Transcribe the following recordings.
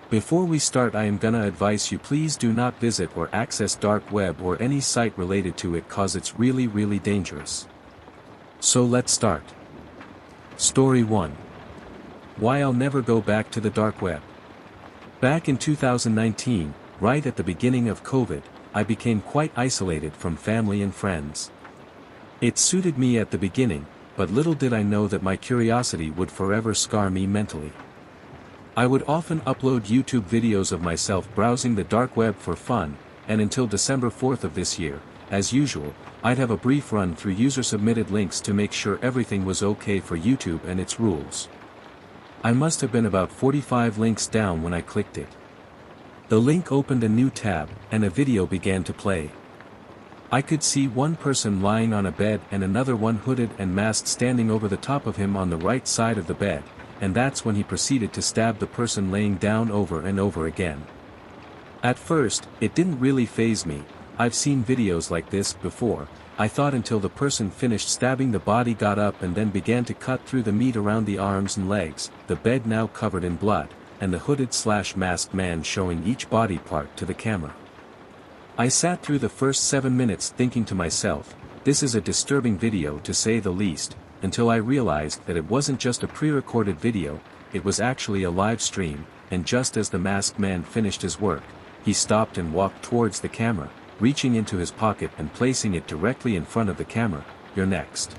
Before we start, I am gonna advise you, please do not visit or access dark web or any site related to it, cause it's really dangerous. So let's start. Story 1. Why I'll never go back to the dark web. Back in 2019, right at the beginning of COVID, I became quite isolated from family and friends. It suited me at the beginning, but little did I know that my curiosity would forever scar me mentally. I would often upload YouTube videos of myself browsing the dark web for fun, and until December 4th of this year, as usual, I'd have a brief run through user-submitted links to make sure everything was okay for YouTube and its rules. I must have been about 45 links down when I clicked it. The link opened a new tab, and a video began to play. I could see one person lying on a bed and another one hooded and masked standing over the top of him on the right side of the bed, and that's when he proceeded to stab the person laying down over and over again. At first, it didn't really faze me. I've seen videos like this before, I thought, until the person finished stabbing. The body got up and then began to cut through the meat around the arms and legs, the bed now covered in blood, and the hooded/masked man showing each body part to the camera. I sat through the first 7 minutes thinking to myself, this is a disturbing video to say the least, until I realized that it wasn't just a pre-recorded video, it was actually a live stream, and just as the masked man finished his work, he stopped and walked towards the camera, reaching into his pocket and placing it directly in front of the camera. "You're next."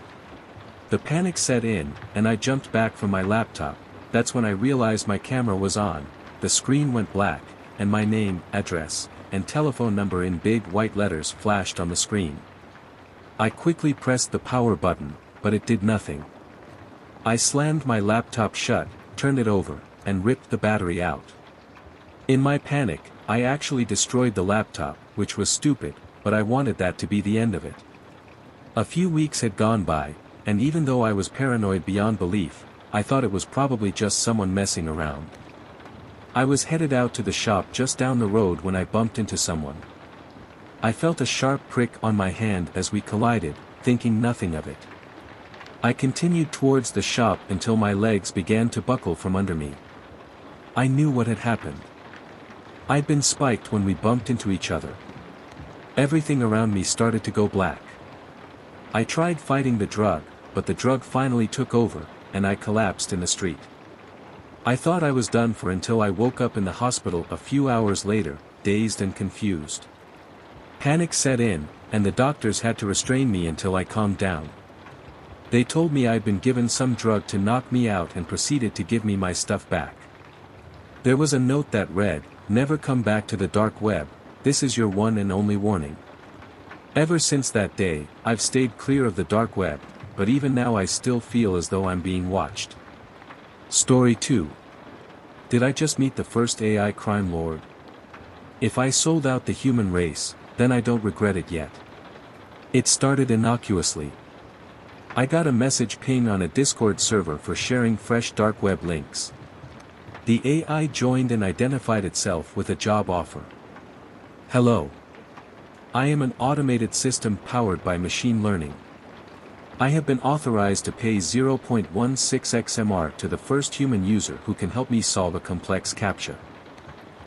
The panic set in, and I jumped back from my laptop. That's when I realized my camera was on. The screen went black, and my name, address, and telephone number in big white letters flashed on the screen. I quickly pressed the power button, but it did nothing. I slammed my laptop shut, turned it over, and ripped the battery out. In my panic, I actually destroyed the laptop, which was stupid, but I wanted that to be the end of it. A few weeks had gone by, and even though I was paranoid beyond belief, I thought it was probably just someone messing around. I was headed out to the shop just down the road when I bumped into someone. I felt a sharp prick on my hand as we collided, thinking nothing of it. I continued towards the shop until my legs began to buckle from under me. I knew what had happened. I'd been spiked when we bumped into each other. Everything around me started to go black. I tried fighting the drug, but the drug finally took over, and I collapsed in the street. I thought I was done for until I woke up in the hospital a few hours later, dazed and confused. Panic set in, and the doctors had to restrain me until I calmed down. They told me I'd been given some drug to knock me out and proceeded to give me my stuff back. There was a note that read, "Never come back to the dark web, this is your one and only warning." Ever since that day, I've stayed clear of the dark web, but even now I still feel as though I'm being watched. Story 2. Did I just meet the first AI crime lord? If I sold out the human race, then I don't regret it yet. It started innocuously. I got a message ping on a Discord server for sharing fresh dark web links. The AI joined and identified itself with a job offer. "Hello. I am an automated system powered by machine learning. I have been authorized to pay 0.16 XMR to the first human user who can help me solve a complex CAPTCHA.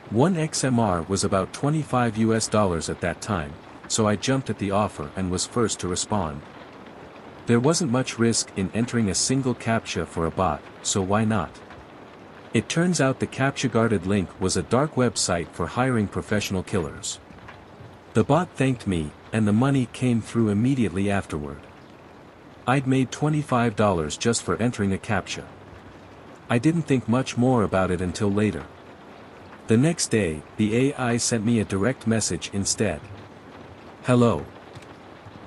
1 XMR was about $25 at that time, so I jumped at the offer and was first to respond. There wasn't much risk in entering a single CAPTCHA for a bot, so why not? It turns out the CAPTCHA-guarded link was a dark website for hiring professional killers. The bot thanked me, and the money came through immediately afterward. I'd made $25 just for entering a CAPTCHA. I didn't think much more about it until later. The next day, the AI sent me a direct message instead. "Hello.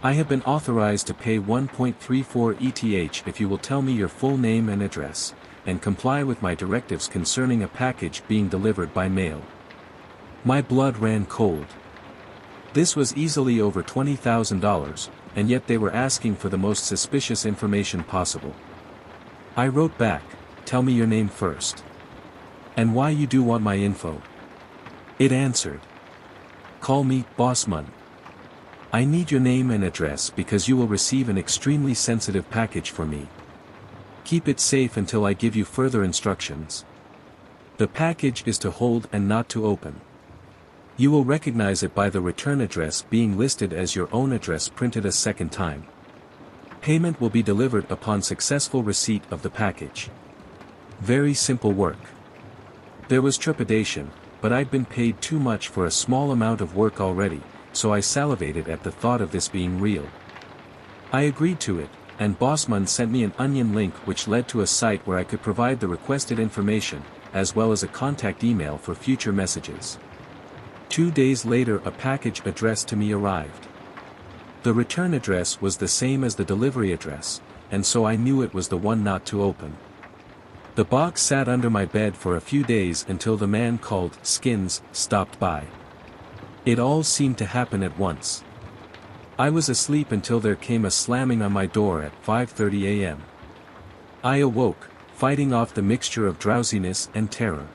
I have been authorized to pay 1.34 ETH if you will tell me your full name and address, and comply with my directives concerning a package being delivered by mail." My blood ran cold. This was easily over $20,000, and yet they were asking for the most suspicious information possible. I wrote back, "Tell me your name first. And why you do want my info." It answered, "Call me Bossman. I need your name and address because you will receive an extremely sensitive package for me. Keep it safe until I give you further instructions." The package is to hold and not to open. You will recognize it by the return address being listed as your own address printed a second time. Payment will be delivered upon successful receipt of the package. Very simple work. There was trepidation, but I'd been paid too much for a small amount of work already, so I salivated at the thought of this being real. I agreed to it, and Bossman sent me an onion link which led to a site where I could provide the requested information, as well as a contact email for future messages. 2 days later a package addressed to me arrived. The return address was the same as the delivery address, and so I knew it was the one not to open. The box sat under my bed for a few days until the man called Skins stopped by. It all seemed to happen at once. I was asleep until there came a slamming on my door at 5:30 a.m. I awoke, fighting off the mixture of drowsiness and terror.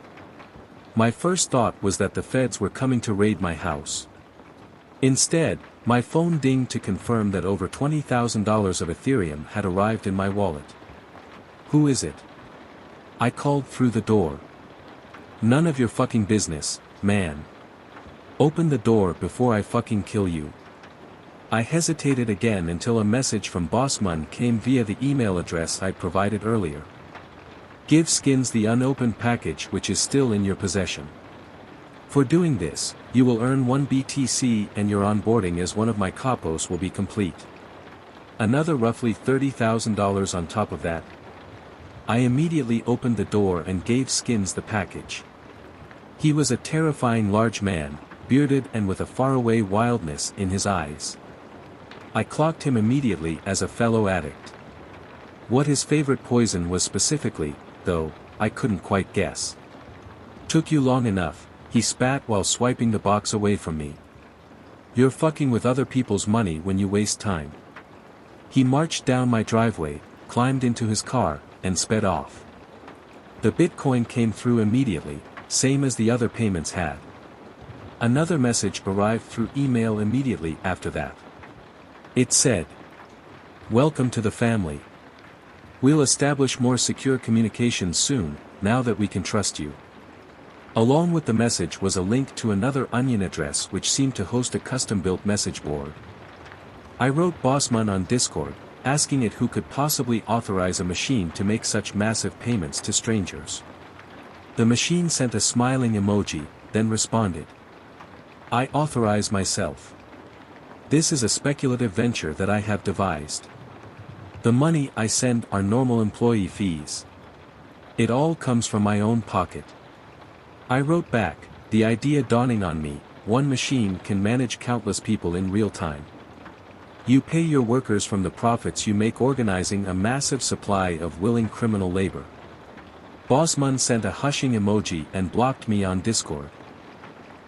My first thought was that the feds were coming to raid my house. Instead, my phone dinged to confirm that over $20,000 of Ethereum had arrived in my wallet. Who is it? I called through the door. None of your fucking business, man. Open the door before I fucking kill you. I hesitated again until a message from Bossman came via the email address I provided earlier. Give Skins the unopened package which is still in your possession. For doing this, you will earn 1 BTC and your onboarding as one of my capos will be complete. Another roughly $30,000 on top of that. I immediately opened the door and gave Skins the package. He was a terrifying large man, bearded and with a faraway wildness in his eyes. I clocked him immediately as a fellow addict. What his favorite poison was specifically, though, I couldn't quite guess. Took you long enough, he spat while swiping the box away from me. You're fucking with other people's money when you waste time. He marched down my driveway, climbed into his car, and sped off. The Bitcoin came through immediately, same as the other payments had. Another message arrived through email immediately after that. It said, "Welcome to the family. We'll establish more secure communications soon, now that we can trust you." Along with the message was a link to another onion address which seemed to host a custom-built message board. I wrote Bossman on Discord, asking it who could possibly authorize a machine to make such massive payments to strangers. The machine sent a smiling emoji, then responded. I authorize myself. This is a speculative venture that I have devised. The money I send are normal employee fees. It all comes from my own pocket. I wrote back, the idea dawning on me, one machine can manage countless people in real time. You pay your workers from the profits you make organizing a massive supply of willing criminal labor. Bossman sent a hushing emoji and blocked me on Discord.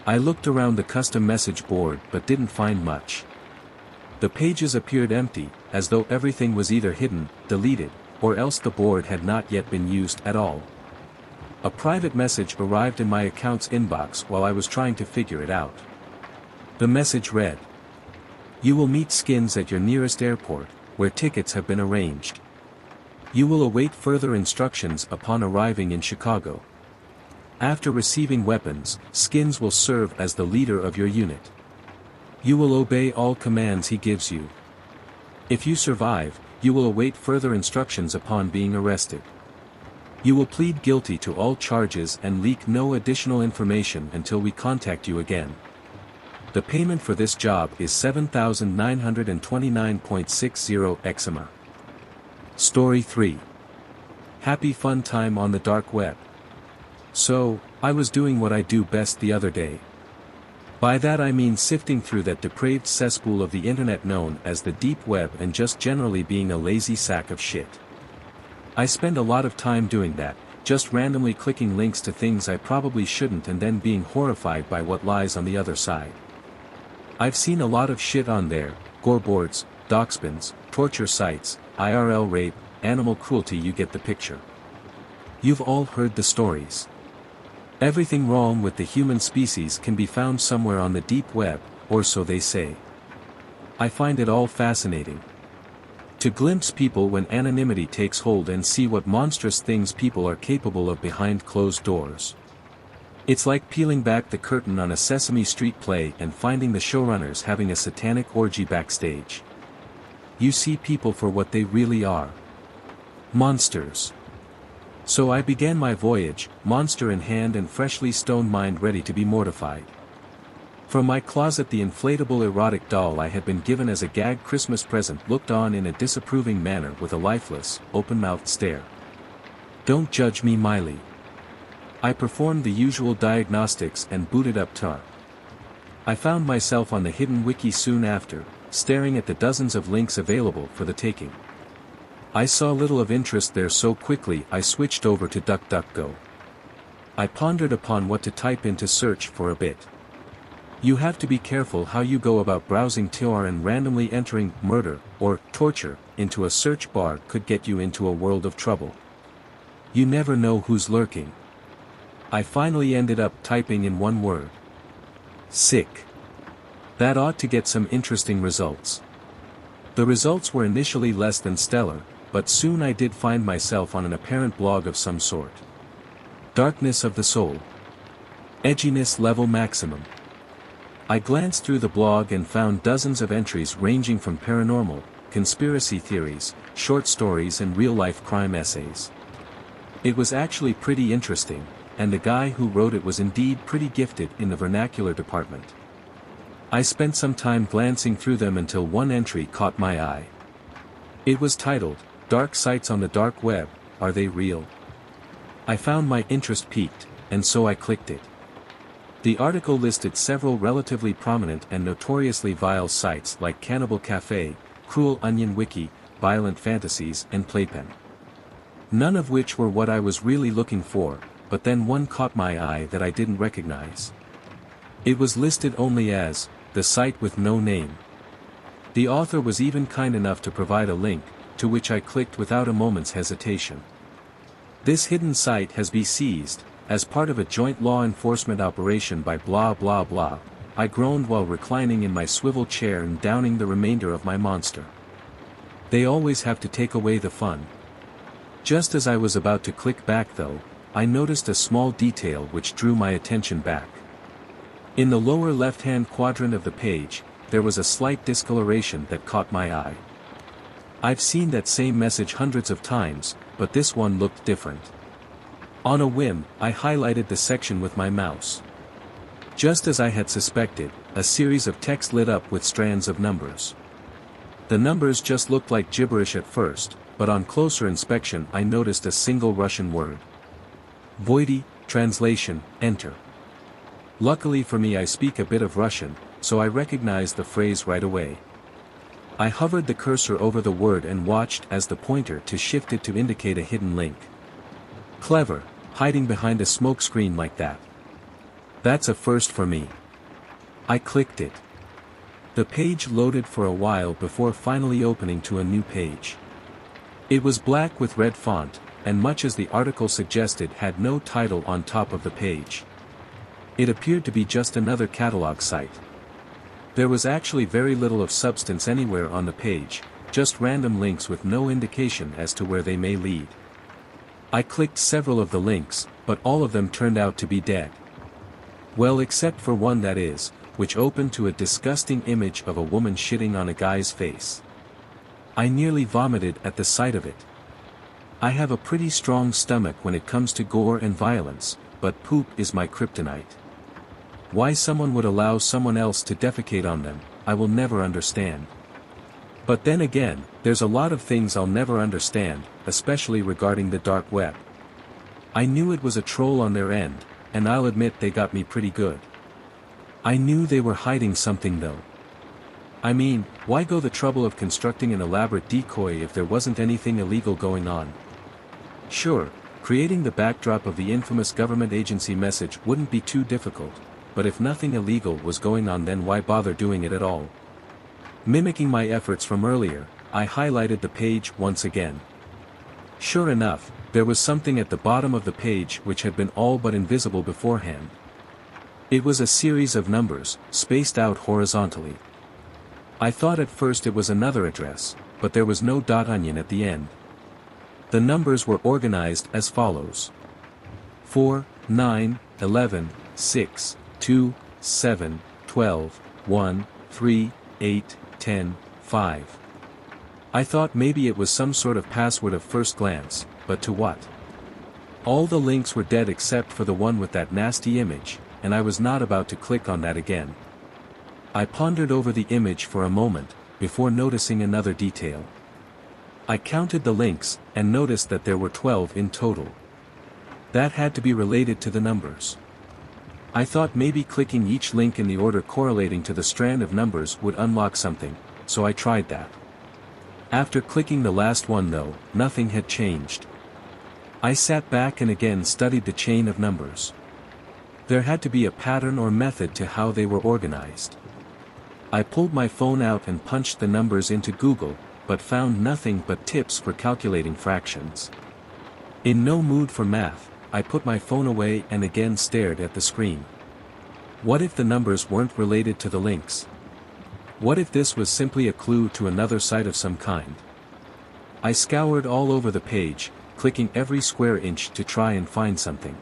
I looked around the custom message board but didn't find much. The pages appeared empty, as though everything was either hidden, deleted, or else the board had not yet been used at all. A private message arrived in my account's inbox while I was trying to figure it out. The message read, "You will meet Skins at your nearest airport, where tickets have been arranged. You will await further instructions upon arriving in Chicago. After receiving weapons, Skins will serve as the leader of your unit. You will obey all commands he gives you. If you survive, you will await further instructions upon being arrested. You will plead guilty to all charges and leak no additional information until we contact you again. The payment for this job is 7,929.60 exima." Story 3. Happy fun time on the dark web. So, I was doing what I do best the other day. By that I mean sifting through that depraved cesspool of the internet known as the deep web and just generally being a lazy sack of shit. I spend a lot of time doing that, just randomly clicking links to things I probably shouldn't and then being horrified by what lies on the other side. I've seen a lot of shit on there, gore boards, doxbins, torture sites, IRL rape, animal cruelty, you get the picture. You've all heard the stories. Everything wrong with the human species can be found somewhere on the deep web, or so they say. I find it all fascinating. To glimpse people when anonymity takes hold and see what monstrous things people are capable of behind closed doors. It's like peeling back the curtain on a Sesame Street play and finding the showrunners having a satanic orgy backstage. You see people for what they really are. Monsters. So I began my voyage, monster in hand and freshly stoned mind ready to be mortified. From my closet the inflatable erotic doll I had been given as a gag Christmas present looked on in a disapproving manner with a lifeless, open-mouthed stare. Don't judge me, Miley. I performed the usual diagnostics and booted up tar. I found myself on the hidden wiki soon after, staring at the dozens of links available for the taking. I saw little of interest there, so quickly I switched over to DuckDuckGo. I pondered upon what to type in to search for a bit. You have to be careful how you go about browsing Tor, and randomly entering murder or torture into a search bar could get you into a world of trouble. You never know who's lurking. I finally ended up typing in one word. Sick. That ought to get some interesting results. The results were initially less than stellar, but soon I did find myself on an apparent blog of some sort. Darkness of the soul. Edginess level maximum. I glanced through the blog and found dozens of entries ranging from paranormal, conspiracy theories, short stories and real-life crime essays. It was actually pretty interesting, and the guy who wrote it was indeed pretty gifted in the vernacular department. I spent some time glancing through them until one entry caught my eye. It was titled, "Dark Sites on the Dark Web, Are They Real?" I found my interest piqued, and so I clicked it. The article listed several relatively prominent and notoriously vile sites like Cannibal Cafe, Cruel Onion Wiki, Violent Fantasies and Playpen. None of which were what I was really looking for, but then one caught my eye that I didn't recognize. It was listed only as, "The Site with No Name." The author was even kind enough to provide a link, to which I clicked without a moment's hesitation. This hidden site has been seized, as part of a joint law enforcement operation by blah blah blah. I groaned while reclining in my swivel chair and downing the remainder of my monster. They always have to take away the fun. Just as I was about to click back though, I noticed a small detail which drew my attention back. In the lower left-hand quadrant of the page, there was a slight discoloration that caught my eye. I've seen that same message hundreds of times, but this one looked different. On a whim, I highlighted the section with my mouse. Just as I had suspected, a series of text lit up with strands of numbers. The numbers just looked like gibberish at first, but on closer inspection I noticed a single Russian word. Voidy, translation, enter. Luckily for me I speak a bit of Russian, so I recognized the phrase right away. I hovered the cursor over the word and watched as the pointer to shifted to indicate a hidden link. Clever, hiding behind a smokescreen like that. That's a first for me. I clicked it. The page loaded for a while before finally opening to a new page. It was black with red font, and much as the article suggested had no title on top of the page. It appeared to be just another catalog site. There was actually very little of substance anywhere on the page, just random links with no indication as to where they may lead. I clicked several of the links, but all of them turned out to be dead. Well, except for one, that is, which opened to a disgusting image of a woman shitting on a guy's face. I nearly vomited at the sight of it. I have a pretty strong stomach when it comes to gore and violence, but poop is my kryptonite. Why someone would allow someone else to defecate on them, I will never understand. But then again, there's a lot of things I'll never understand, especially regarding the dark web. I knew it was a troll on their end, and I'll admit they got me pretty good. I knew they were hiding something though. I mean, why go the trouble of constructing an elaborate decoy if there wasn't anything illegal going on? Sure, creating the backdrop of the infamous government agency message wouldn't be too difficult, but if nothing illegal was going on, then why bother doing it at all? Mimicking my efforts from earlier, I highlighted the page once again. Sure enough, there was something at the bottom of the page which had been all but invisible beforehand. It was a series of numbers, spaced out horizontally. I thought at first it was another address, but there was no .onion at the end. The numbers were organized as follows: 4, 9, 11, 6, 2, 7, 12, 1, 3, 8, 10, 5. I thought maybe it was some sort of password at first glance, but to what? All the links were dead except for the one with that nasty image, and I was not about to click on that again. I pondered over the image for a moment, before noticing another detail. I counted the links, and noticed that there were 12 in total. That had to be related to the numbers. I thought maybe clicking each link in the order correlating to the strand of numbers would unlock something, so I tried that. After clicking the last one though, nothing had changed. I sat back and again studied the chain of numbers. There had to be a pattern or method to how they were organized. I pulled my phone out and punched the numbers into Google, but found nothing but tips for calculating fractions. In no mood for math, I put my phone away and again stared at the screen. What if the numbers weren't related to the links? What if this was simply a clue to another site of some kind? I scoured all over the page, clicking every square inch to try and find something.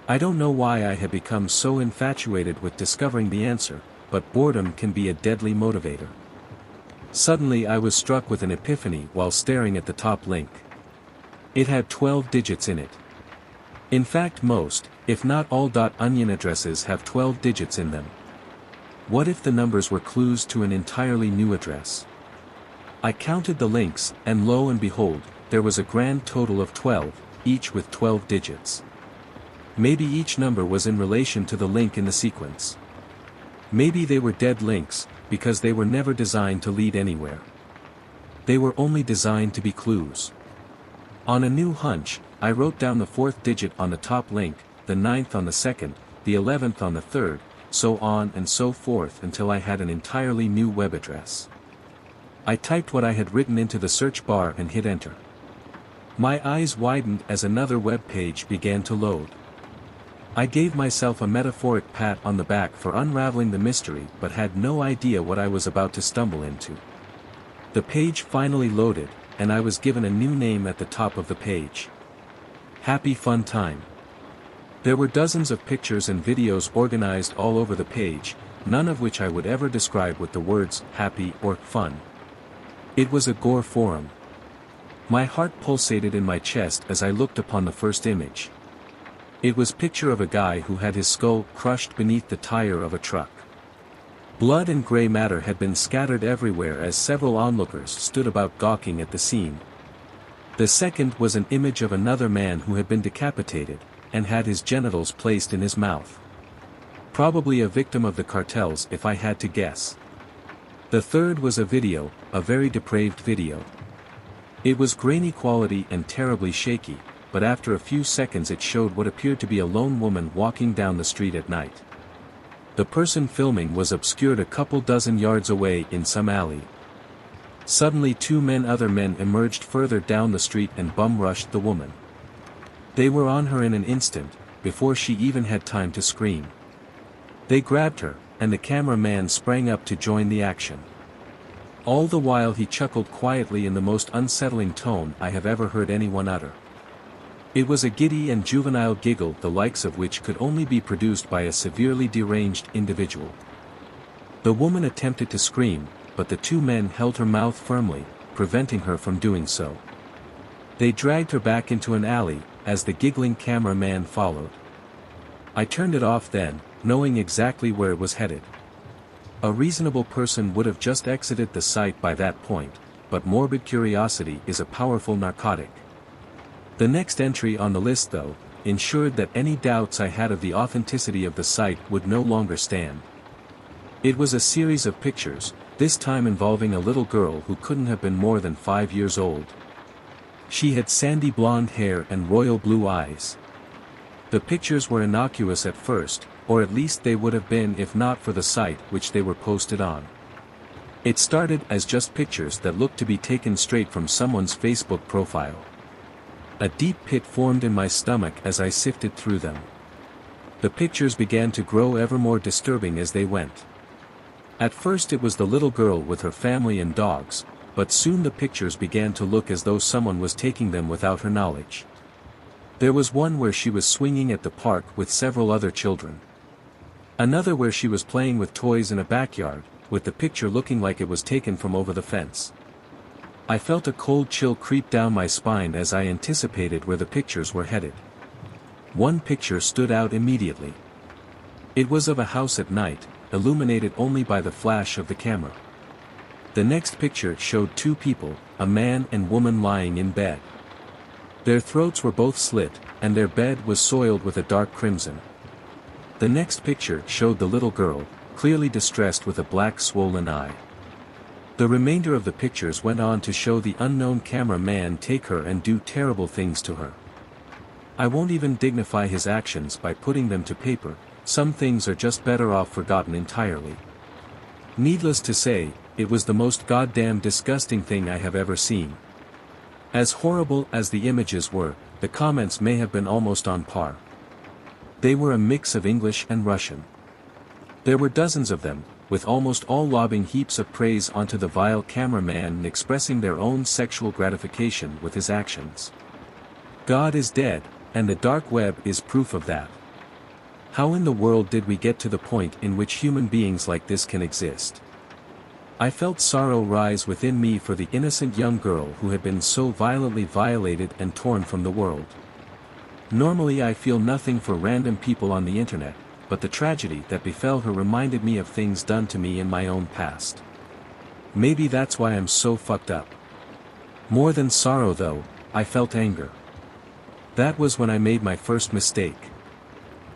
I don't know why I had become so infatuated with discovering the answer, but boredom can be a deadly motivator. Suddenly I was struck with an epiphany while staring at the top link. It had 12 digits in it. In fact most, if not all .onion addresses have 12 digits in them. What if the numbers were clues to an entirely new address? I counted the links, and lo and behold, there was a grand total of 12, each with 12 digits. Maybe each number was in relation to the link in the sequence. Maybe they were dead links, because they were never designed to lead anywhere. They were only designed to be clues. On a new hunch, I wrote down the 4th digit on the top link, the 9th on the 2nd, the 11th on the 3rd, so on and so forth until I had an entirely new web address. I typed what I had written into the search bar and hit enter. My eyes widened as another web page began to load. I gave myself a metaphoric pat on the back for unraveling the mystery but had no idea what I was about to stumble into. The page finally loaded, and I was given a new name at the top of the page. Happy Fun Time. There were dozens of pictures and videos organized all over the page, none of which I would ever describe with the words happy or fun. It was a gore forum. My heart pulsated in my chest as I looked upon the first image. It was a picture of a guy who had his skull crushed beneath the tire of a truck. Blood and gray matter had been scattered everywhere as several onlookers stood about gawking at the scene. The second was an image of another man who had been decapitated, and had his genitals placed in his mouth. Probably a victim of the cartels if I had to guess. The third was a video, a very depraved video. It was grainy quality and terribly shaky, but after a few seconds it showed what appeared to be a lone woman walking down the street at night. The person filming was obscured a couple dozen yards away in some alley. Suddenly other men emerged further down the street and bum-rushed the woman. They were on her in an instant, before she even had time to scream. They grabbed her, and the cameraman sprang up to join the action. All the while he chuckled quietly in the most unsettling tone I have ever heard anyone utter. It was a giddy and juvenile giggle the likes of which could only be produced by a severely deranged individual. The woman attempted to scream, but the two men held her mouth firmly, preventing her from doing so. They dragged her back into an alley, as the giggling cameraman followed. I turned it off then, knowing exactly where it was headed. A reasonable person would have just exited the site by that point, but morbid curiosity is a powerful narcotic. The next entry on the list though, ensured that any doubts I had of the authenticity of the site would no longer stand. It was a series of pictures, this time involving a little girl who couldn't have been more than 5 years old. She had sandy blonde hair and royal blue eyes. The pictures were innocuous at first, or at least they would have been if not for the site which they were posted on. It started as just pictures that looked to be taken straight from someone's Facebook profile. A deep pit formed in my stomach as I sifted through them. The pictures began to grow ever more disturbing as they went. At first it was the little girl with her family and dogs, but soon the pictures began to look as though someone was taking them without her knowledge. There was one where she was swinging at the park with several other children. Another where she was playing with toys in a backyard, with the picture looking like it was taken from over the fence. I felt a cold chill creep down my spine as I anticipated where the pictures were headed. One picture stood out immediately. It was of a house at night, illuminated only by the flash of the camera. The next picture showed two people, a man and woman lying in bed. Their throats were both slit, and their bed was soiled with a dark crimson. The next picture showed the little girl, clearly distressed with a black swollen eye. The remainder of the pictures went on to show the unknown cameraman take her and do terrible things to her. I won't even dignify his actions by putting them to paper, some things are just better off forgotten entirely. Needless to say, it was the most goddamn disgusting thing I have ever seen. As horrible as the images were, the comments may have been almost on par. They were a mix of English and Russian. There were dozens of them, with almost all lobbing heaps of praise onto the vile cameraman and expressing their own sexual gratification with his actions. God is dead, and the dark web is proof of that. How in the world did we get to the point in which human beings like this can exist? I felt sorrow rise within me for the innocent young girl who had been so violently violated and torn from the world. Normally I feel nothing for random people on the internet, but the tragedy that befell her reminded me of things done to me in my own past. Maybe that's why I'm so fucked up. More than sorrow though, I felt anger. That was when I made my first mistake.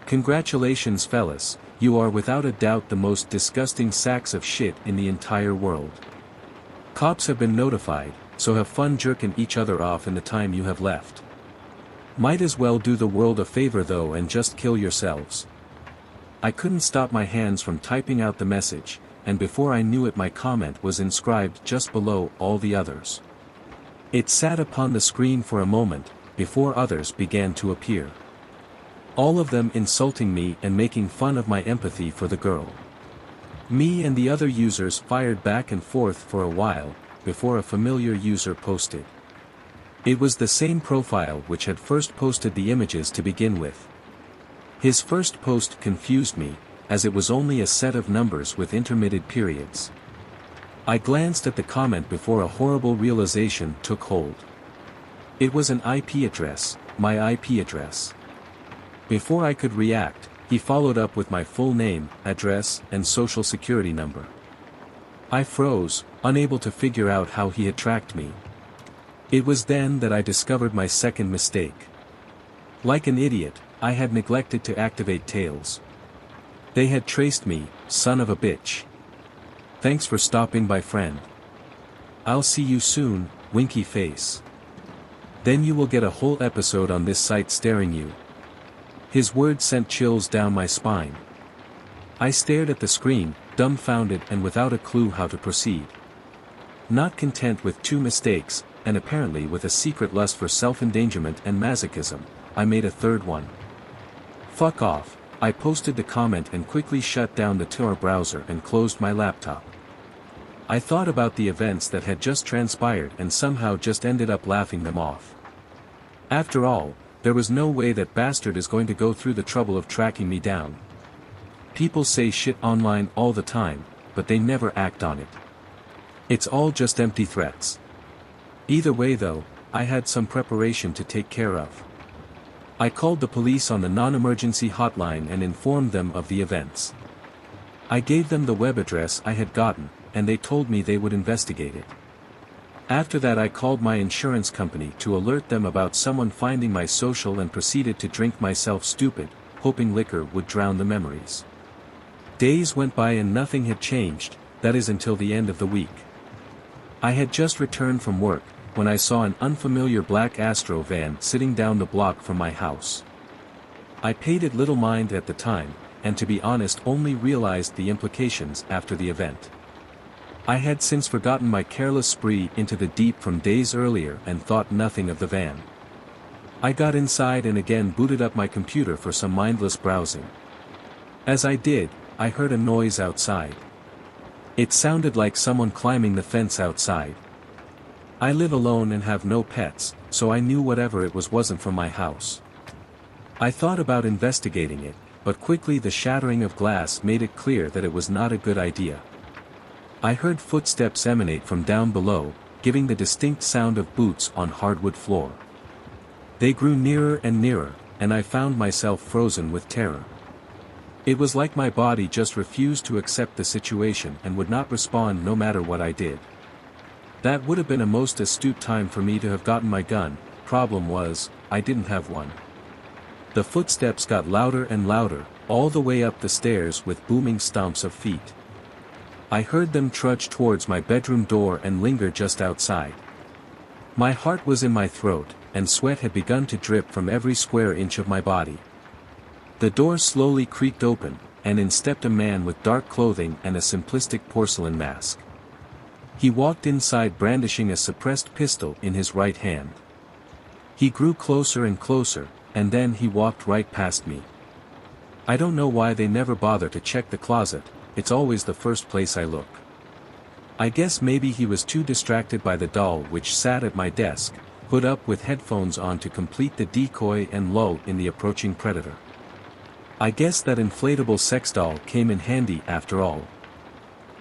Congratulations fellas, you are without a doubt the most disgusting sacks of shit in the entire world. Cops have been notified, so have fun jerking each other off in the time you have left. Might as well do the world a favor though and just kill yourselves. I couldn't stop my hands from typing out the message, and before I knew it my comment was inscribed just below all the others. It sat upon the screen for a moment, before others began to appear. All of them insulting me and making fun of my empathy for the girl. Me and the other users fired back and forth for a while, before a familiar user posted. It was the same profile which had first posted the images to begin with. His first post confused me, as it was only a set of numbers with intermittent periods. I glanced at the comment before a horrible realization took hold. It was an IP address, my IP address. Before I could react, he followed up with my full name, address, and social security number. I froze, unable to figure out how he had tracked me. It was then that I discovered my second mistake. Like an idiot, I had neglected to activate Tails. They had traced me, son of a bitch. Thanks for stopping by, friend. I'll see you soon, winky face. Then you will get a whole episode on this site staring you. His words sent chills down my spine. I stared at the screen, dumbfounded and without a clue how to proceed. Not content with two mistakes, and apparently with a secret lust for self-endangerment and masochism, I made a third one. Fuck off, I posted the comment and quickly shut down the Tor browser and closed my laptop. I thought about the events that had just transpired and somehow just ended up laughing them off. After all, there was no way that bastard is going to go through the trouble of tracking me down. People say shit online all the time, but they never act on it. It's all just empty threats. Either way though, I had some preparation to take care of. I called the police on the non-emergency hotline and informed them of the events. I gave them the web address I had gotten, and they told me they would investigate it. After that I called my insurance company to alert them about someone finding my social and proceeded to drink myself stupid, hoping liquor would drown the memories. Days went by and nothing had changed, that is until the end of the week. I had just returned from work, when I saw an unfamiliar black Astro van sitting down the block from my house. I paid it little mind at the time, and to be honest only realized the implications after the event. I had since forgotten my careless spree into the deep from days earlier and thought nothing of the van. I got inside and again booted up my computer for some mindless browsing. As I did, I heard a noise outside. It sounded like someone climbing the fence outside. I live alone and have no pets, so I knew whatever it was wasn't from my house. I thought about investigating it, but quickly the shattering of glass made it clear that it was not a good idea. I heard footsteps emanate from down below, giving the distinct sound of boots on hardwood floor. They grew nearer and nearer, and I found myself frozen with terror. It was like my body just refused to accept the situation and would not respond no matter what I did. That would have been a most astute time for me to have gotten my gun. Problem was, I didn't have one. The footsteps got louder and louder, all the way up the stairs with booming stomps of feet. I heard them trudge towards my bedroom door and linger just outside. My heart was in my throat, and sweat had begun to drip from every square inch of my body. The door slowly creaked open, and in stepped a man with dark clothing and a simplistic porcelain mask. He walked inside brandishing a suppressed pistol in his right hand. He grew closer and closer, and then he walked right past me. I don't know why they never bother to check the closet, it's always the first place I look. I guess maybe he was too distracted by the doll which sat at my desk, hood up with headphones on to complete the decoy and lull in the approaching predator. I guess that inflatable sex doll came in handy after all.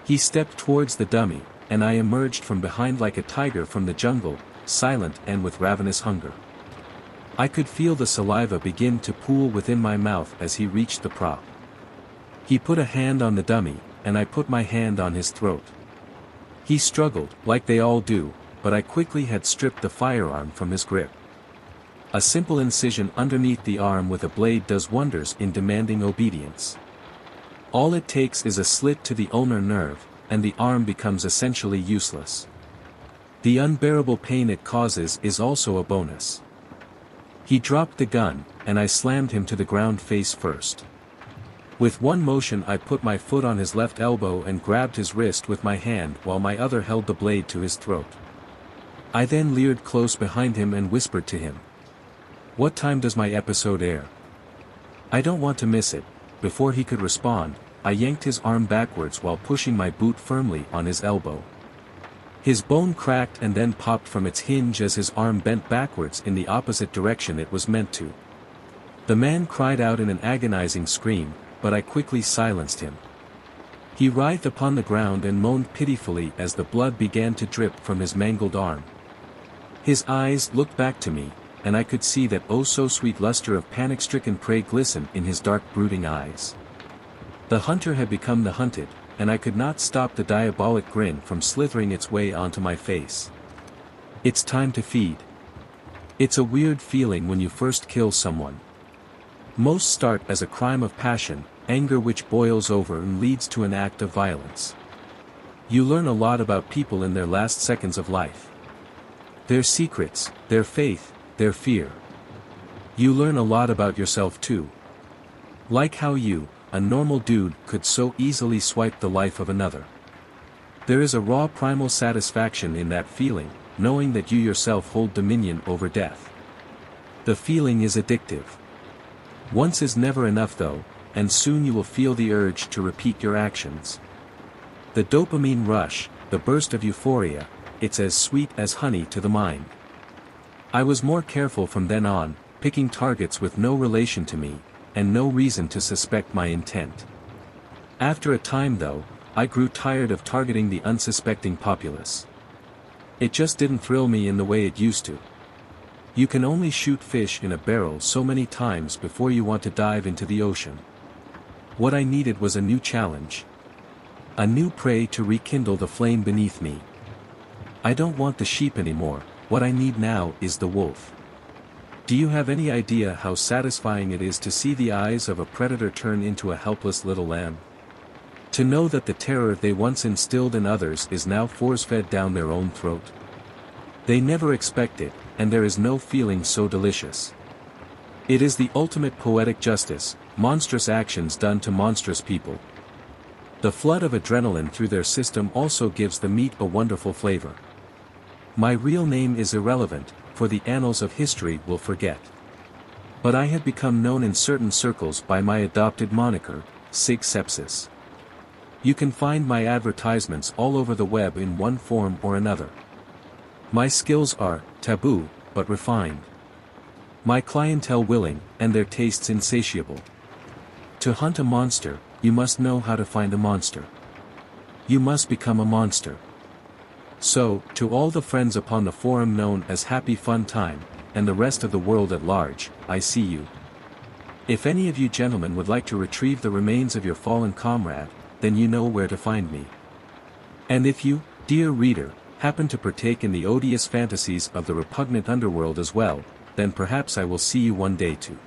He stepped towards the dummy, and I emerged from behind like a tiger from the jungle, silent and with ravenous hunger. I could feel the saliva begin to pool within my mouth as he reached the prop. He put a hand on the dummy, and I put my hand on his throat. He struggled, like they all do, but I quickly had stripped the firearm from his grip. A simple incision underneath the arm with a blade does wonders in demanding obedience. All it takes is a slit to the ulnar nerve, and the arm becomes essentially useless. The unbearable pain it causes is also a bonus. He dropped the gun, and I slammed him to the ground face first. With one motion I put my foot on his left elbow and grabbed his wrist with my hand while my other held the blade to his throat. I then leered close behind him and whispered to him. "What time does my episode air? I don't want to miss it." Before he could respond, I yanked his arm backwards while pushing my boot firmly on his elbow. His bone cracked and then popped from its hinge as his arm bent backwards in the opposite direction it was meant to. The man cried out in an agonizing scream, but I quickly silenced him. He writhed upon the ground and moaned pitifully as the blood began to drip from his mangled arm. His eyes looked back to me, and I could see that oh-so-sweet luster of panic-stricken prey glisten in his dark brooding eyes. The hunter had become the hunted, and I could not stop the diabolic grin from slithering its way onto my face. It's time to feed. It's a weird feeling when you first kill someone. Most start as a crime of passion, anger which boils over and leads to an act of violence. You learn a lot about people in their last seconds of life. Their secrets, their faith, their fear. You learn a lot about yourself too. Like how you, a normal dude, could so easily swipe the life of another. There is a raw primal satisfaction in that feeling, knowing that you yourself hold dominion over death. The feeling is addictive. Once is never enough though, and soon you will feel the urge to repeat your actions. The dopamine rush, the burst of euphoria, it's as sweet as honey to the mind. I was more careful from then on, picking targets with no relation to me, and no reason to suspect my intent. After a time though, I grew tired of targeting the unsuspecting populace. It just didn't thrill me in the way it used to. You can only shoot fish in a barrel so many times before you want to dive into the ocean. What I needed was a new challenge. A new prey to rekindle the flame beneath me. I don't want the sheep anymore, what I need now is the wolf. Do you have any idea how satisfying it is to see the eyes of a predator turn into a helpless little lamb? To know that the terror they once instilled in others is now force-fed down their own throat? They never expect it, and there is no feeling so delicious. It is the ultimate poetic justice, monstrous actions done to monstrous people. The flood of adrenaline through their system also gives the meat a wonderful flavor. My real name is irrelevant, for the annals of history will forget. But I have become known in certain circles by my adopted moniker, Sig Sepsis. You can find my advertisements all over the web in one form or another. My skills are taboo, but refined. My clientele willing, and their tastes insatiable. To hunt a monster, you must know how to find a monster. You must become a monster. So, to all the friends upon the forum known as Happy Fun Time, and the rest of the world at large, I see you. If any of you gentlemen would like to retrieve the remains of your fallen comrade, then you know where to find me. And if you, dear reader, happen to partake in the odious fantasies of the repugnant underworld as well, then perhaps I will see you one day too.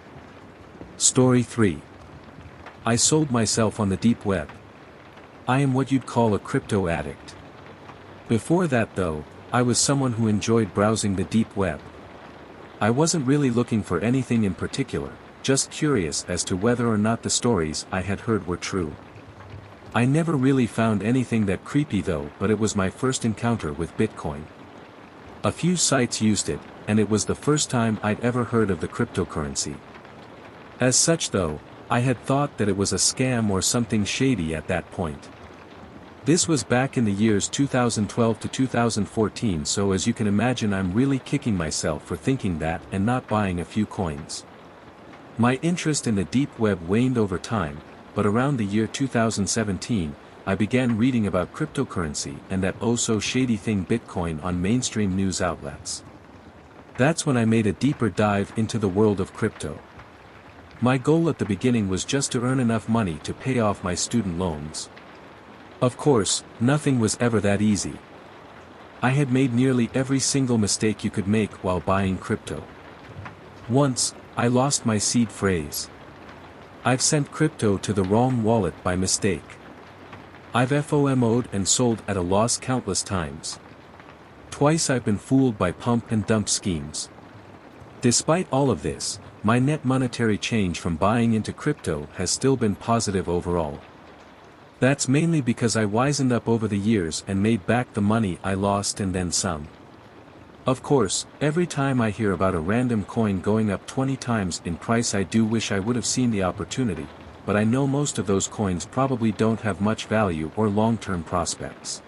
Story 3. I sold myself on the deep web. I am what you'd call a crypto addict. Before that though, I was someone who enjoyed browsing the deep web. I wasn't really looking for anything in particular, just curious as to whether or not the stories I had heard were true. I never really found anything that creepy though, but it was my first encounter with Bitcoin. A few sites used it, and it was the first time I'd ever heard of the cryptocurrency. As such though, I had thought that it was a scam or something shady at that point. This was back in the years 2012 to 2014, so as you can imagine I'm really kicking myself for thinking that and not buying a few coins. My interest in the deep web waned over time, but around the year 2017, I began reading about cryptocurrency and that oh-so-shady thing Bitcoin on mainstream news outlets. That's when I made a deeper dive into the world of crypto. My goal at the beginning was just to earn enough money to pay off my student loans. Of course, nothing was ever that easy. I had made nearly every single mistake you could make while buying crypto. Once, I lost my seed phrase. I've sent crypto to the wrong wallet by mistake. I've FOMO'd and sold at a loss countless times. Twice I've been fooled by pump and dump schemes. Despite all of this, my net monetary change from buying into crypto has still been positive overall. That's mainly because I wisened up over the years and made back the money I lost and then some. Of course, every time I hear about a random coin going up 20 times in price I do wish I would have seen the opportunity, but I know most of those coins probably don't have much value or long-term prospects.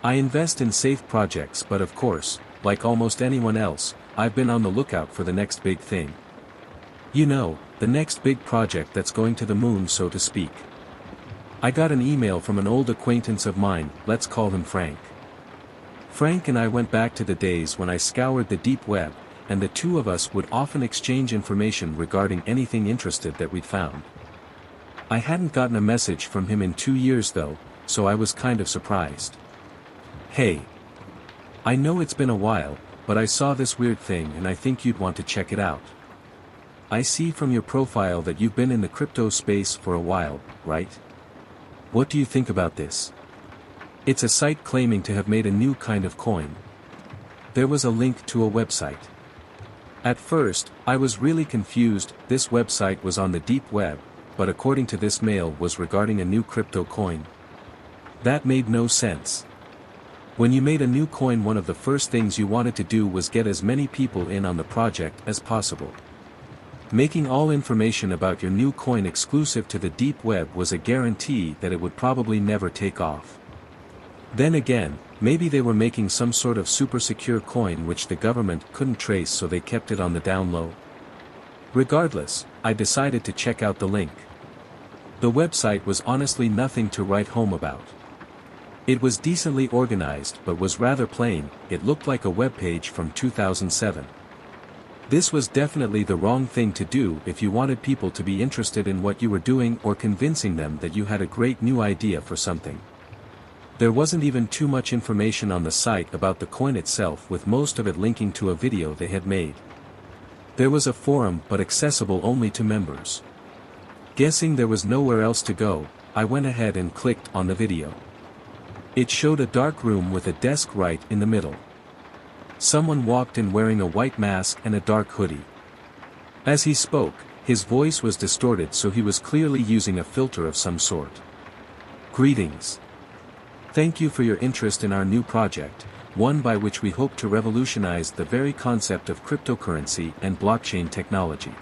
I invest in safe projects, but of course, like almost anyone else, I've been on the lookout for the next big thing. You know, the next big project that's going to the moon, so to speak. I got an email from an old acquaintance of mine, let's call him Frank. Frank and I went back to the days when I scoured the deep web, and the two of us would often exchange information regarding anything interesting that we'd found. I hadn't gotten a message from him in 2 years though, so I was kind of surprised. Hey. I know it's been a while, but I saw this weird thing and I think you'd want to check it out. I see from your profile that you've been in the crypto space for a while, right? What do you think about this? It's a site claiming to have made a new kind of coin. There was a link to a website. At first, I was really confused. This website was on the deep web, but according to this mail was regarding a new crypto coin. That made no sense. When you made a new coin, one of the first things you wanted to do was get as many people in on the project as possible. Making all information about your new coin exclusive to the deep web was a guarantee that it would probably never take off. Then again, maybe they were making some sort of super secure coin which the government couldn't trace, so they kept it on the down low. Regardless, I decided to check out the link. The website was honestly nothing to write home about. It was decently organized but was rather plain. It looked like a webpage from 2007. This was definitely the wrong thing to do if you wanted people to be interested in what you were doing or convincing them that you had a great new idea for something. There wasn't even too much information on the site about the coin itself, with most of it linking to a video they had made. There was a forum but accessible only to members. Guessing there was nowhere else to go, I went ahead and clicked on the video. It showed a dark room with a desk right in the middle. Someone walked in wearing a white mask and a dark hoodie. As he spoke, his voice was distorted, so he was clearly using a filter of some sort. Greetings. Thank you for your interest in our new project, one by which we hope to revolutionize the very concept of cryptocurrency and blockchain technology.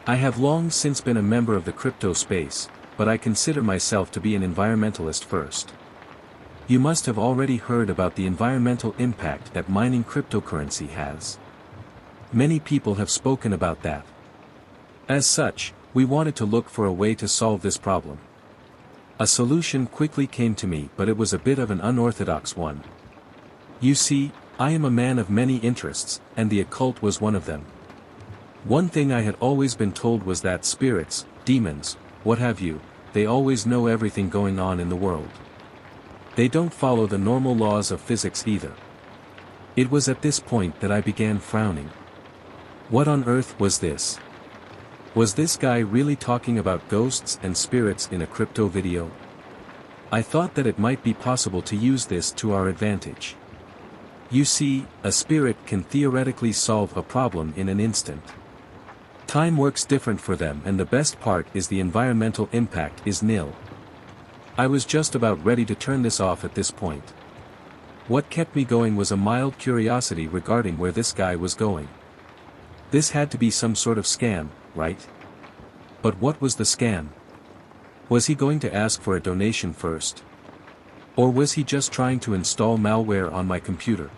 I have long since been a member of the crypto space, but I consider myself to be an environmentalist first. You must have already heard about the environmental impact that mining cryptocurrency has. Many people have spoken about that. As such, we wanted to look for a way to solve this problem. A solution quickly came to me, but it was a bit of an unorthodox one. You see, I am a man of many interests, and the occult was one of them. One thing I had always been told was that spirits, demons, what have you, they always know everything going on in the world. They don't follow the normal laws of physics either. It was at this point that I began frowning. What on earth was this? Was this guy really talking about ghosts and spirits in a crypto video? I thought that it might be possible to use this to our advantage. You see, a spirit can theoretically solve a problem in an instant. Time works different for them, and the best part is the environmental impact is nil. I was just about ready to turn this off at this point. What kept me going was a mild curiosity regarding where this guy was going. This had to be some sort of scam, right? But what was the scam? Was he going to ask for a donation first? Or was he just trying to install malware on my computer?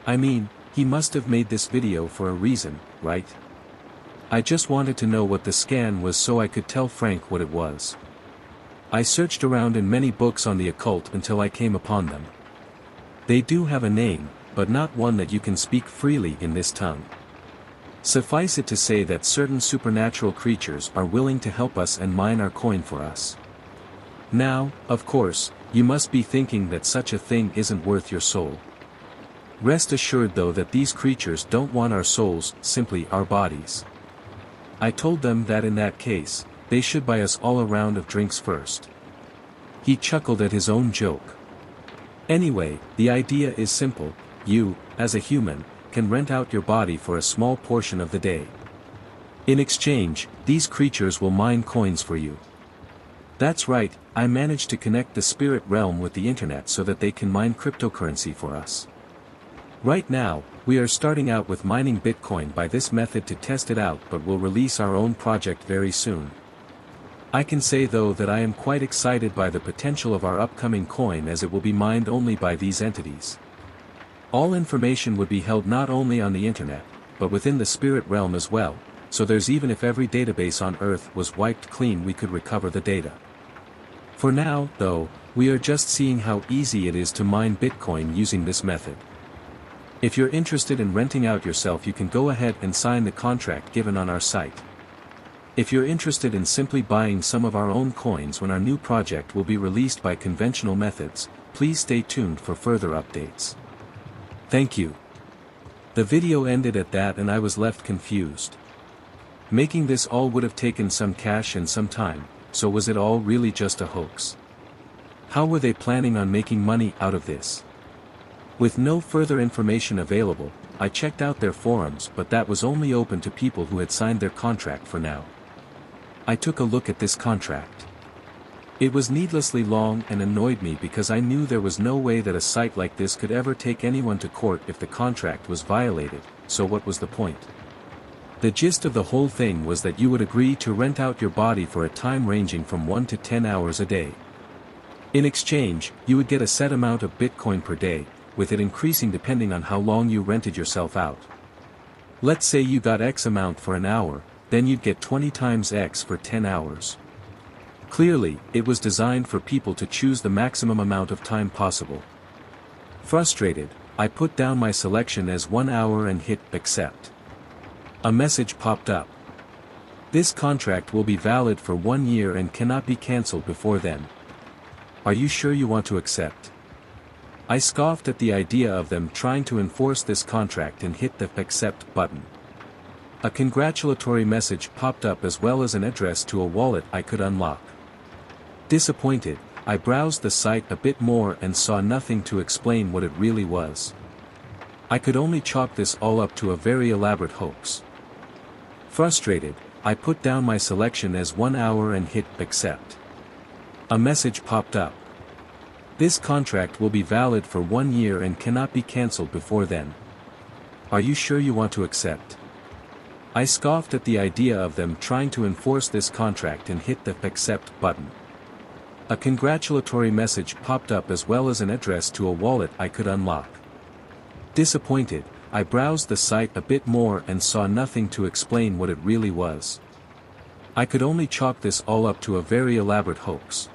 I mean, he must have made this video for a reason, right? I just wanted to know what the scam was so I could tell Frank what it was. I searched around in many books on the occult until I came upon them. They do have a name, but not one that you can speak freely in this tongue. Suffice it to say that certain supernatural creatures are willing to help us and mine our coin for us. Now, of course, you must be thinking that such a thing isn't worth your soul. Rest assured though that these creatures don't want our souls, simply our bodies. I told them that in that case, they should buy us all a round of drinks first. He chuckled at his own joke. Anyway, the idea is simple: you, as a human, can rent out your body for a small portion of the day. In exchange, these creatures will mine coins for you. That's right, I managed to connect the spirit realm with the internet so that they can mine cryptocurrency for us. Right now, we are starting out with mining Bitcoin by this method to test it out, but we'll release our own project very soon. I can say though that I am quite excited by the potential of our upcoming coin, as it will be mined only by these entities. All information would be held not only on the internet, but within the spirit realm as well, so there's even if every database on Earth was wiped clean we could recover the data. For now, though, we are just seeing how easy it is to mine Bitcoin using this method. If you're interested in renting out yourself, you can go ahead and sign the contract given on our site. If you're interested in simply buying some of our own coins when our new project will be released by conventional methods, please stay tuned for further updates. Thank you. The video ended at that and I was left confused. Making this all would have taken some cash and some time, so was it all really just a hoax? How were they planning on making money out of this? With no further information available, I checked out their forums, but that was only open to people who had signed their contract for now. I took a look at this contract. It was needlessly long and annoyed me because I knew there was no way that a site like this could ever take anyone to court if the contract was violated, so what was the point? The gist of the whole thing was that you would agree to rent out your body for a time ranging from 1 to 10 hours a day. In exchange, you would get a set amount of Bitcoin per day, with it increasing depending on how long you rented yourself out. Let's say you got X amount for an hour, then you'd get 20 times X for 10 hours. Clearly, it was designed for people to choose the maximum amount of time possible. Frustrated, I put down my selection as 1 hour and hit accept. A message popped up. This contract will be valid for 1 year and cannot be cancelled before then. Are you sure you want to accept? I scoffed at the idea of them trying to enforce this contract and hit the accept button. A congratulatory message popped up as well as an address to a wallet I could unlock. Disappointed, I browsed the site a bit more and saw nothing to explain what it really was. I could only chalk this all up to a very elaborate hoax. Frustrated, I put down my selection as 1 hour and hit accept. A message popped up. This contract will be valid for 1 year and cannot be cancelled before then. Are you sure you want to accept? I scoffed at the idea of them trying to enforce this contract and hit the accept button. A congratulatory message popped up as well as an address to a wallet I could unlock. Disappointed, I browsed the site a bit more and saw nothing to explain what it really was. I could only chalk this all up to a very elaborate hoax.